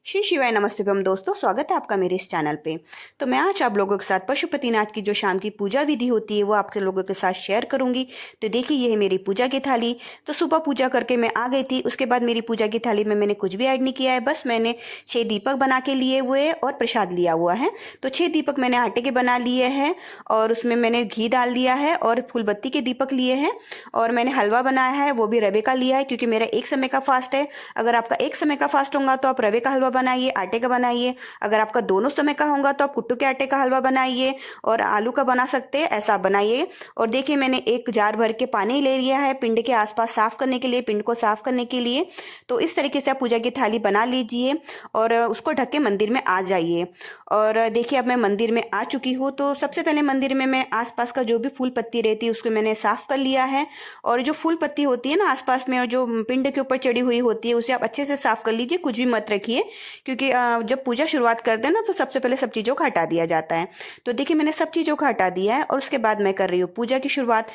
श्री शिवाय नमस्तेभ्यम दोस्तों, स्वागत है आपका मेरे इस चैनल पे। तो मैं आज आप लोगों के साथ पशुपतिनाथ की जो शाम की पूजा विधि होती है वो आपके लोगों के साथ शेयर करूंगी। तो देखिए, ये है मेरी पूजा की थाली। तो सुबह पूजा करके मैं आ गई थी। उसके बाद मेरी पूजा की थाली में मैंने कुछ भी ऐड नहीं किया है, बस मैंने 6 दीपक बना के लिए हुए और प्रसाद लिया हुआ है। तो 6 दीपक मैंने आटे के बना लिए हैं और उसमें मैंने घी डाल दिया है और फूलबत्ती के दीपक लिए हैं। और मैंने हलवा बनाया है, वो भी रवे का लिया है क्योंकि मेरा एक समय का फास्ट है। अगर आपका एक समय का फास्ट होगा तो आप रवे का हलवा बनाइए, आटे का बनाइए। अगर आपका दोनों समय का होगा तो आप कुट्टू के आटे का हलवा बनाइए और आलू का बना सकते हैं, ऐसा बनाइए। और देखिए, मैंने एक जार भर के पानी ले लिया है पिंड के आसपास साफ करने के लिए, पिंड को साफ करने के लिए। तो इस तरीके से आप पूजा की थाली बना लीजिए और उसको ढक के मंदिर में आ जाइए। और देखिए, अब मैं मंदिर में आ चुकी हूँ। तो सबसे पहले मंदिर में मैं आसपास का जो भी फूल पत्ती रहती है उसको मैंने साफ कर लिया है। और जो फूल पत्ती होती है ना आसपास में और जो पिंड के ऊपर चढ़ी हुई होती है उसे आप अच्छे से साफ कर लीजिए, कुछ भी मत रखिए। क्योंकि जब पूजा शुरुआत करते हैं ना तो सबसे पहले सब चीज़ों को हटा दिया जाता है। तो देखिए, मैंने सब चीज़ों को हटा दिया है और उसके बाद मैं कर रही हूँ पूजा की शुरुआत।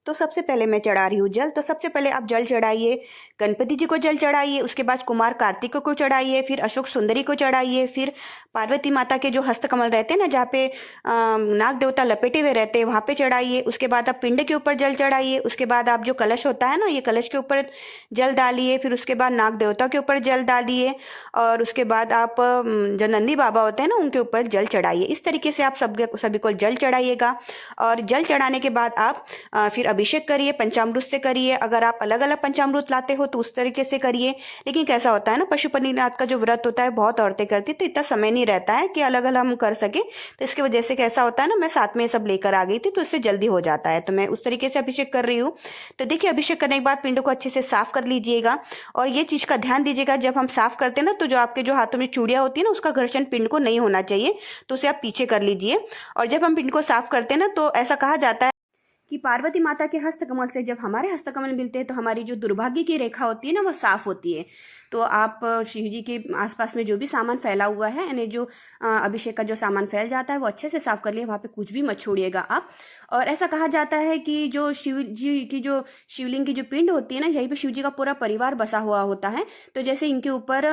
तो सबसे पहले मैं चढ़ा रही हूँ जल। तो सबसे पहले आप जल चढ़ाइए, गणपति जी को जल चढ़ाइए, उसके बाद कुमार कार्तिक को चढ़ाइए, फिर अशोक सुंदरी को चढ़ाइए, फिर पार्वती माता के जो हस्तकमल रहते हैं ना, जहाँ पे नाग देवता लपेटे हुए रहते हैं, वहाँ पे चढ़ाइए। उसके बाद आप पिंड के ऊपर जल चढ़ाइए। उसके बाद आप जो कलश होता है ना, ये कलश के ऊपर जल डालिए। फिर उसके बाद नाग देवता के ऊपर जल डालिए और उसके बाद आप जो नंदी बाबा होते हैं ना उनके ऊपर जल चढ़ाइए। इस तरीके से आप सभी को जल चढ़ाइएगा। और जल चढ़ाने के बाद आप फिर अभिषेक करिए, पंचामृत से करिए। अगर आप अलग अलग पंचामृत लाते हो तो उस तरीके से करिए। लेकिन कैसा होता है ना, पशुपतिनाथ का जो व्रत होता है बहुत औरतें करती, तो इतना समय नहीं रहता है कि अलग अलग हम कर सके। तो इसकी वजह से कैसा होता है ना, मैं साथ में सब लेकर आ गई थी तो इससे जल्दी हो जाता है। तो मैं उस तरीके से अभिषेक कर रही हूँ। तो देखिए, अभिषेक करने के बाद पिंड को अच्छे से साफ कर लीजिएगा। और ये चीज का ध्यान दीजिएगा, जब हम साफ करते हैं ना तो जो आपके जो हाथों में चूड़ियां होती है ना उसका घर्षण पिंड को नहीं होना चाहिए, तो उसे आप पीछे कर लीजिए। और जब हम पिंड को साफ करते हैं ना तो ऐसा कहा जाता है कि पार्वती माता के हस्तकमल से जब हमारे हस्तकमल मिलते हैं तो हमारी जो दुर्भाग्य की रेखा होती है ना वो साफ होती है। तो आप शिव जी के आसपास में जो भी सामान फैला हुआ है, यानी जो अभिषेक का जो सामान फैल जाता है वो अच्छे से साफ कर लिए, वहाँ पे कुछ भी मत छोड़िएगा आप। और ऐसा कहा जाता है कि जो शिव जी की जो शिवलिंग की जो पिंड होती है ना, यहीं पे शिव जी का पूरा परिवार बसा हुआ होता है। तो जैसे इनके ऊपर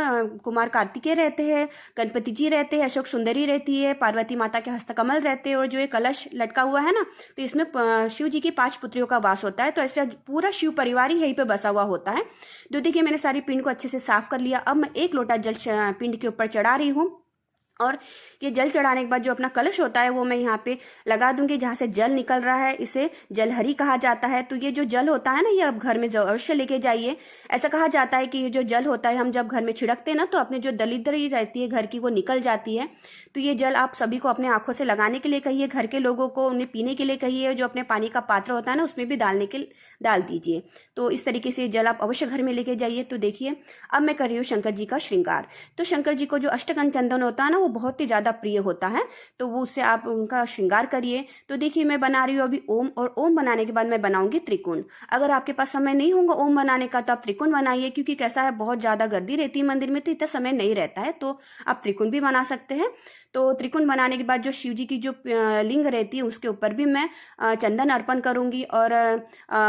कुमार कार्तिकेय रहते हैं, गणपति जी रहते हैं, अशोक सुंदरी रहती है, पार्वती माता के हस्तकमल रहते हैं और जो ये कलश लटका हुआ है ना, तो इसमें शिव जी की 5 पुत्रियों का वास होता है। तो ऐसे पूरा शिव परिवार ही यहीं पे बसा हुआ होता है। तो देखिए, मैंने सारी पिंड को अच्छे से साफ कर लिया। अब मैं 1 लोटा जल पिंड के ऊपर चढ़ा रही हूँ। और ये जल चढ़ाने के बाद जो अपना कलश होता है वो मैं यहाँ पे लगा दूंगी। जहाँ से जल निकल रहा है इसे जलहरी कहा जाता है। तो ये जो जल होता है ना, ये अब घर में अवश्य लेके जाइए। ऐसा कहा जाता है कि ये जो जल होता है हम जब घर में छिड़कते हैं ना तो अपने जो दरिद्री रहती है घर की वो निकल जाती है। तो ये जल आप सभी को अपने आंखों से लगाने के लिए कहिए, घर के लोगों को उन्हें पीने के लिए कहिए, जो अपने पानी का पात्र होता है ना उसमें भी डाल दीजिए। तो इस तरीके से जल आप अवश्य घर में लेके जाइए। तो देखिए, अब मैं कर रही हूँ शंकर जी का श्रृंगार। तो शंकर जी को जो अष्टगंध चंदन होता है ना वो बहुत ही ज्यादा प्रिय होता है, तो वो उससे आप उनका श्रृंगार करिए। तो देखिए, मैं बना रही हूँ अभी ओम, और ओम बनाने के बाद मैं बनाऊंगी त्रिकोण। अगर आपके पास समय नहीं होगा ओम बनाने का तो आप त्रिकोण बनाइए, क्योंकि कैसा है बहुत ज्यादा गर्दी रहती है मंदिर में तो इतना समय नहीं रहता है, तो आप त्रिकोण भी बना सकते हैं। तो त्रिकोण बनाने के बाद जो शिव जी की जो लिंग रहती है उसके ऊपर भी मैं चंदन अर्पण करूंगी। और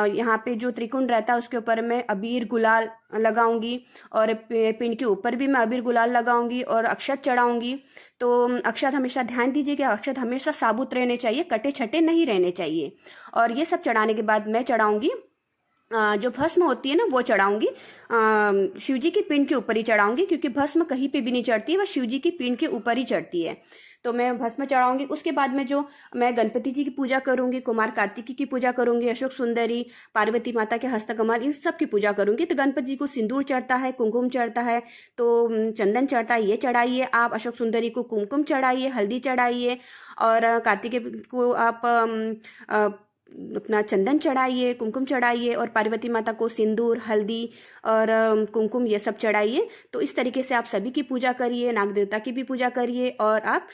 यहाँ पे जो त्रिकोण रहता है उसके ऊपर मैं अबीर गुलाल लगाऊंगी और पिंड के ऊपर भी मैं अबीर गुलाल लगाऊंगी और अक्षत चढ़ाऊंगी। तो अक्षत हमेशा ध्यान दीजिए कि अक्षत हमेशा साबुत रहने चाहिए, कटे छटे नहीं रहने चाहिए। और ये सब चढ़ाने के बाद मैं चढ़ाऊंगी जो भस्म होती है ना वो चढ़ाऊंगी, शिव जी की पिंड के ऊपर ही चढ़ाऊंगी, क्योंकि भस्म कहीं पे भी नहीं चढ़ती है, वह शिव जी की पिंड के ऊपर ही चढ़ती है। तो मैं भस्म चढ़ाऊंगी। उसके बाद में जो मैं गणपति जी की पूजा करूंगी, कुमार कार्तिकी की पूजा करूंगी, अशोक सुंदरी, पार्वती माता के हस्तकमल, इन सब की पूजा करूंगी। तो गणपति जी को सिंदूर चढ़ता है, कुमकुम चढ़ता है, तो चंदन चढ़ता है, ये चढ़ाइए आप। अशोक सुंदरी को कुमकुम चढ़ाइए, हल्दी चढ़ाइए। और कार्तिकेय को आप अपना चंदन चढ़ाइए, कुमकुम चढ़ाइए। और पार्वती माता को सिंदूर, हल्दी और कुमकुम ये सब चढ़ाइए। तो इस तरीके से आप सभी की पूजा करिए, नाग देवता की भी पूजा करिए और आप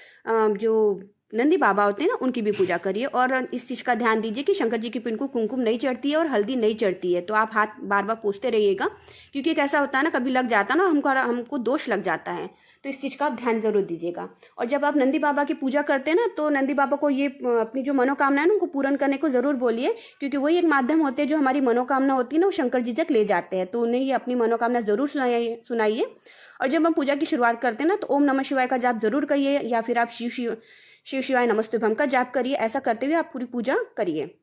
जो नंदी बाबा होते हैं ना उनकी भी पूजा करिए। और इस चीज़ का ध्यान दीजिए कि शंकर जी की पिंड को कुमकुम नहीं चढ़ती है और हल्दी नहीं चढ़ती है, तो आप हाथ बार बार पोंछते रहिएगा, क्योंकि कैसा होता है ना कभी लग जाता है ना, हमको दोष लग जाता है। तो इस चीज़ का आप ध्यान जरूर दीजिएगा। और जब आप नंदी बाबा की पूजा करते हैं ना तो नंदी बाबा को ये अपनी जो मनोकामना है ना उनको पूर्ण करने को जरूर बोलिए, क्योंकि वही एक माध्यम होते हैं जो हमारी मनोकामना होती है ना वो शंकर जी तक ले जाते हैं। तो उन्हें ये अपनी मनोकामना जरूर सुनाइए। और जब हम पूजा की शुरुआत करते हैं ना तो ओम नमः शिवाय का जाप जरूर करिए, या फिर आप शिव शिवाय नमस्तुभ्यम का जाप करिए। ऐसा करते हुए आप पूरी पूजा करिए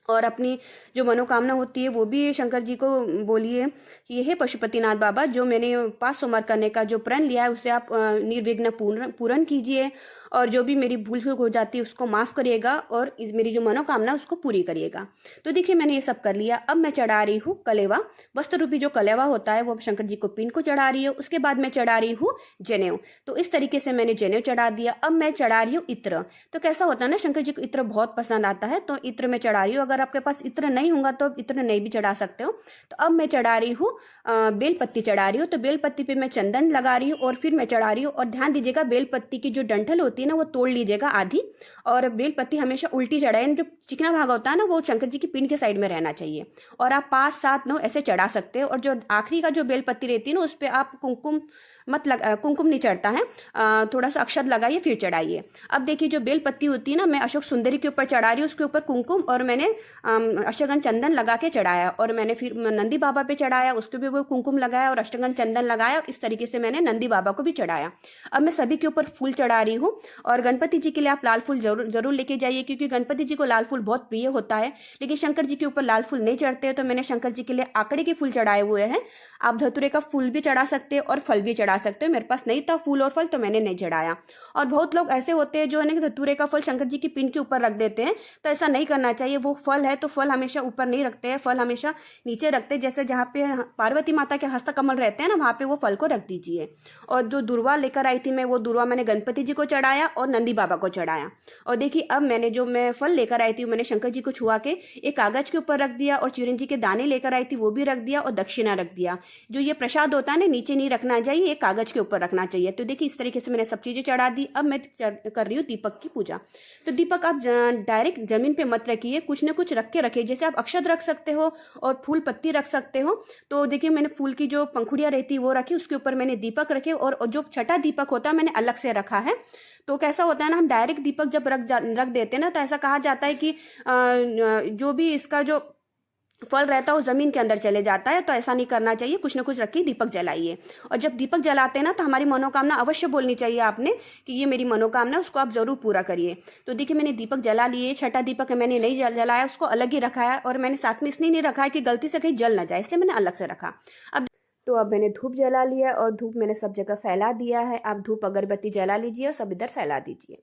और अपनी जो मनोकामना होती है वो भी शंकर जी को बोलिए कि ये है पशुपतिनाथ बाबा, जो मैंने 5 सोमवार करने का जो प्रण लिया है उसे आप निर्विघ्न पूर्ण कीजिए, और जो भी मेरी भूल चूक हो जाती है उसको माफ़ करिएगा, और मेरी जो मनोकामना उसको पूरी करिएगा। तो देखिए मैंने ये सब कर लिया। अब मैं चढ़ा रही हूँ कलेवा, वस्त्र रूपी जो कलेवा होता है वो शंकर जी को पिंड को चढ़ा रही हूँ। उसके बाद मैं चढ़ा रही हूँ जनेऊ। तो इस तरीके से मैंने जनेऊ चढ़ा दिया। अब मैं चढ़ा रही हूँ इत्र। तो कैसा होता है ना, शंकर जी को इत्र बहुत पसंद आता है, तो इत्र में चढ़ा रही हूँ। अगर आपके पास इत्र नहीं होगा तो इत्र नहीं भी चढ़ा सकते हो। तो अब मैं चढ़ा रही हूँ बेलपत्ती चढ़ा रही हूँ। तो बेलपत्ती पे मैं चंदन लगा रही हूँ और फिर मैं चढ़ा रही हूँ। और ध्यान दीजिएगा बेलपत्ती की जो डंठल होती है ना वो तोड़ लीजिएगा आधी, और बेलपत्ती हमेशा उल्टी चढ़ाए। जो चिकना भाग होता है ना वो शंकर जी की पिंड के साइड में रहना चाहिए। और आप 5, 7, 9 ऐसे चढ़ा सकते हो। और जो आखिरी का जो बेलपत्ती रहती है ना उस पर आप कुमकुम कुमकुम नहीं चढ़ता है, थोड़ा सा अक्षत लगाइए फिर चढ़ाइए। अब देखिए जो बेलपत्ती होती है ना मैं अशोक सुंदरी के ऊपर चढ़ा रही हूँ, उसके ऊपर कुमकुम और मैंने अष्टगंध चंदन लगा के चढ़ाया। और मैंने फिर नंदी बाबा पे चढ़ाया, उसके भी वो कुमकुम लगाया और अष्टगंध चंदन लगाया, और इस तरीके से मैंने नंदी बाबा को भी चढ़ाया। अब मैं सभी के ऊपर फूल चढ़ा रही हूँ। और गणपति जी के लिए आप लाल फूल जरूर लेके जाइए, क्योंकि गणपति जी को लाल फूल बहुत प्रिय होता है। लेकिन शंकर जी के ऊपर लाल फूल नहीं चढ़ते, तो मैंने शंकर जी के लिए आंकड़े के फूल चढ़ाए हुए हैं। आप धतूरे का फूल भी चढ़ा सकते हो और फल भी चढ़ा सकते हो। मेरे पास नहीं था फूल और फल तो मैंने नहीं चढ़ाया। और बहुत लोग ऐसे होते हैं जो है धतूरे का फल शंकर जी की पिंड के ऊपर रख देते हैं, तो ऐसा नहीं करना चाहिए। वो फल है तो फल हमेशा ऊपर नहीं रखते हैं, फल हमेशा नीचे रखते हैं। जैसे जहाँ पे पार्वती माता के हस्तकमल रहते हैं ना वहाँ पे वो फल को रख दीजिए। और जो दुर्वा लेकर आई थी मैं, वो दुर्वा मैंने गणपति जी को चढ़ाया और नंदी बाबा को चढ़ाया। और देखिए अब मैंने जो मैं फल लेकर आई थी मैंने शंकर जी को छुआ के एक कागज के ऊपर रख दिया, और चिरंजी के दाने लेकर आई थी वो भी रख दिया, और दक्षिणा रख दिया। जो ये प्रसाद होता है ना नीचे नहीं रखना चाहिए, ये कागज के ऊपर रखना चाहिए। तो देखिए इस तरीके से मैंने सब चीजें चढ़ा दी। अब मैं कर रही हूँ दीपक की पूजा। तो दीपक आप डायरेक्ट जमीन पे मत रखिए, कुछ ना कुछ रख के रखिए। जैसे आप अक्षत रख सकते हो और फूल पत्ती रख सकते हो। तो देखिए मैंने फूल की जो पंखुड़ियाँ रहती वो रखी, उसके ऊपर मैंने दीपक रखे, और जो छठा दीपक होता है मैंने अलग से रखा है। तो कैसा होता है ना, हम डायरेक्ट दीपक जब रख देते हैं ना तो ऐसा कहा जाता है कि जो भी इसका जो फल रहता है वो जमीन के अंदर चले जाता है। तो ऐसा नहीं करना चाहिए, कुछ ना कुछ रखिए, दीपक जलाइए। और जब दीपक जलाते हैं ना तो हमारी मनोकामना अवश्य बोलनी चाहिए आपने कि ये मेरी मनोकामना, उसको आप जरूर पूरा करिए। तो देखिए मैंने दीपक जला लिए। छठा दीपक मैंने नहीं जलाया, उसको अलग ही रखा है। और मैंने साथ में इसलिए नहीं रखा है कि गलती से कहीं जल ना जाए, इसलिए मैंने अलग से रखा। अब मैंने धूप जला लिया और धूप मैंने सब जगह फैला दिया है। आप धूप अगरबत्ती जला लीजिए और सब इधर फैला दीजिए।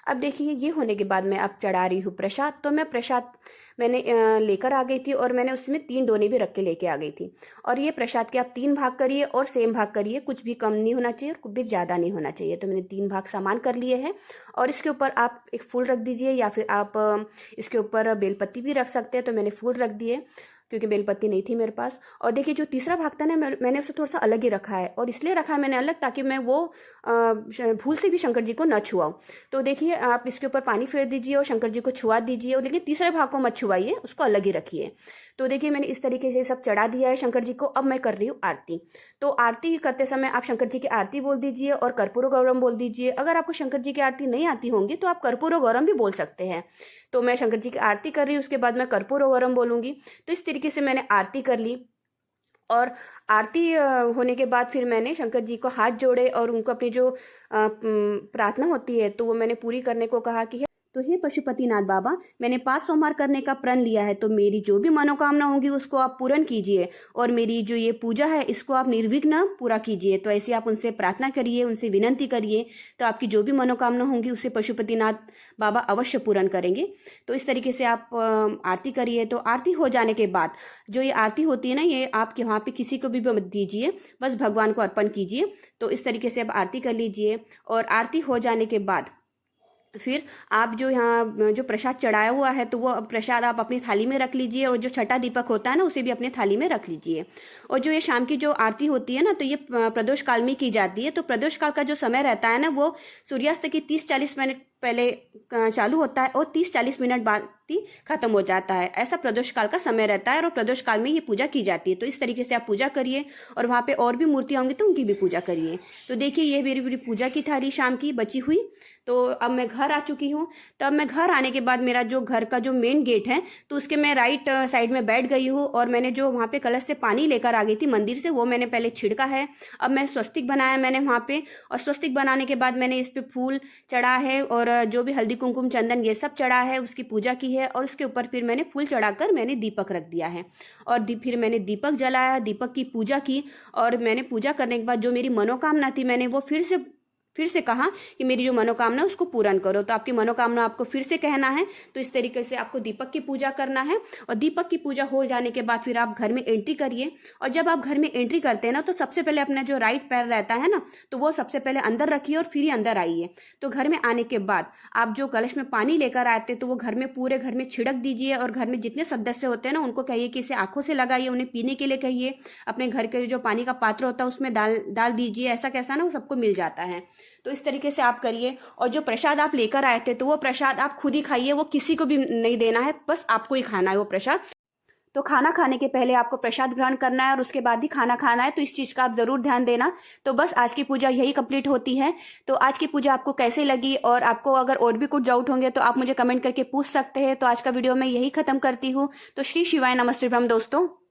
अब देखिए ये होने के बाद मैं अब चढ़ा रही हूँ प्रसाद। तो मैं प्रसाद मैंने लेकर आ गई थी, और मैंने उसमें 3 डोने भी रख के लेके आ गई थी। और ये प्रसाद के आप 3 भाग करिए और सेम भाग करिए, कुछ भी कम नहीं होना चाहिए और कुछ भी ज़्यादा नहीं होना चाहिए। तो मैंने 3 भाग सामान कर लिए हैं। और इसके ऊपर आप एक फूल रख दीजिए, या फिर आप इसके ऊपर बेलपत्ती भी रख सकते हैं। तो मैंने फूल रख दिए क्योंकि बेलपत्ती नहीं थी मेरे पास। और देखिए जो तीसरा भाग था ना मैंने उसे थोड़ा सा अलग ही रखा है, और इसलिए रखा है मैंने अलग ताकि मैं वो भूल से भी शंकर जी को न छुआऊँ। तो देखिए आप इसके ऊपर पानी फेर दीजिए और शंकर जी को छुआ दीजिए, और लेकिन तीसरे भाग को मत छुआइए, उसको अलग ही रखिए। तो देखिए मैंने इस तरीके से सब चढ़ा दिया है शंकर जी को। अब मैं कर रही हूँ आरती। तो आरती करते समय आप शंकर जी की आरती बोल दीजिए और कर्पूर गौरम बोल दीजिए। अगर आपको शंकर जी की आरती नहीं आती होंगी तो आप कर्पूर गौरम भी बोल सकते हैं। तो मैं शंकर जी की आरती कर रही हूँ, उसके बाद मैं कर्पूर गौरम बोलूँगी। तो इस तरीके से मैंने आरती कर ली। और आरती होने के बाद फिर मैंने शंकर जी को हाथ जोड़े और उनको अपनी जो प्रार्थना होती है तो वो मैंने पूरी करने को कहा कि तो हे पशुपतिनाथ बाबा, मैंने 5 सोमवार करने का प्रण लिया है, तो मेरी जो भी मनोकामना होगी उसको आप पूर्ण कीजिए, और मेरी जो ये पूजा है इसको आप निर्विघ्न पूरा कीजिए। तो ऐसे आप उनसे प्रार्थना करिए, उनसे विनंती करिए, तो आपकी जो भी मनोकामना होंगी उसे पशुपतिनाथ बाबा अवश्य पूर्ण करेंगे। तो इस तरीके से आप आरती करिए। तो आरती हो जाने के बाद जो ये आरती होती है ना, ये आपके वहाँ पे किसी को भी मत दीजिए, बस भगवान को अर्पण कीजिए। तो इस तरीके से आप आरती कर लीजिए। और आरती हो जाने के बाद फिर आप जो यहाँ जो प्रसाद चढ़ाया हुआ है तो वो प्रसाद आप अपनी थाली में रख लीजिए, और जो छठा दीपक होता है ना उसे भी अपनी थाली में रख लीजिए। और जो ये शाम की जो आरती होती है ना तो ये प्रदोष काल में की जाती है। तो प्रदोष काल का जो समय रहता है ना वो सूर्यास्त की 30-40 मिनट पहले चालू होता है और 30-40 मिनट बाद ही खत्म हो जाता है। ऐसा प्रदोष काल का समय रहता है और प्रदोष काल में ये पूजा की जाती है। तो इस तरीके से आप पूजा करिए और वहाँ पे और भी मूर्तियाँ होंगी तो उनकी भी पूजा करिए। तो देखिए ये मेरी पूरी पूजा की थाली शाम की बची हुई। तो अब मैं घर आ चुकी हूँ। तब मैं घर आने के बाद मेरा जो घर का जो मेन गेट है तो उसके मैं राइट साइड में बैठ गई हूँ और मैंने जो वहाँ पे कलश से पानी लेकर आ गई थी मंदिर से, वो मैंने पहले छिड़का है। अब मैं स्वस्तिक बनाया मैंने वहाँ पे, और स्वस्तिक बनाने के बाद मैंने इस पे फूल चढ़ा है और जो भी हल्दी कुमकुम चंदन ये सब चढ़ा है, उसकी पूजा की है। और उसके ऊपर फिर मैंने फूल चढ़ाकर मैंने दीपक रख दिया है और फिर मैंने दीपक जलाया, दीपक की पूजा की। और मैंने पूजा करने के बाद जो मेरी मनोकामना थी मैंने वो फिर से कहा कि मेरी जो मनोकामना है उसको पूर्ण करो। तो आपकी मनोकामना आपको फिर से कहना है। तो इस तरीके से आपको दीपक की पूजा करना है। और दीपक की पूजा हो जाने के बाद फिर आप घर में एंट्री करिए। और जब आप घर में एंट्री करते हैं ना तो सबसे पहले अपना जो राइट पैर रहता है ना तो वो सबसे पहले अंदर रखिए और फिर ही अंदर आइए। तो घर में आने के बाद आप जो कलश में पानी लेकर आते तो वो घर में पूरे घर में छिड़क दीजिए। और घर में जितने सदस्य होते हैं ना उनको कहिए कि इसे आंखों से लगाइए, उन्हें पीने के लिए कहिए। अपने घर के जो पानी का पात्र होता है उसमें डाल दीजिए। ऐसा कैसा ना वो सबको मिल जाता है। तो इस तरीके से आप करिए। और जो प्रसाद आप लेकर आए थे तो वो प्रसाद आप खुद ही खाइए, वो किसी को भी नहीं देना है, बस आपको ही खाना है वो प्रसाद। तो खाना खाने के पहले आपको प्रसाद ग्रहण करना है और उसके बाद ही खाना खाना है। तो इस चीज़ का आप ज़रूर ध्यान देना। तो बस आज की पूजा यही कंप्लीट होती है। तो आज की पूजा आपको कैसे लगी और आपको अगर और भी कुछ डाउट होंगे तो आप मुझे कमेंट करके पूछ सकते हैं। तो आज का वीडियो मैं यही ख़त्म करती हूँ। तो श्री शिवाय नमस्ते दोस्तों।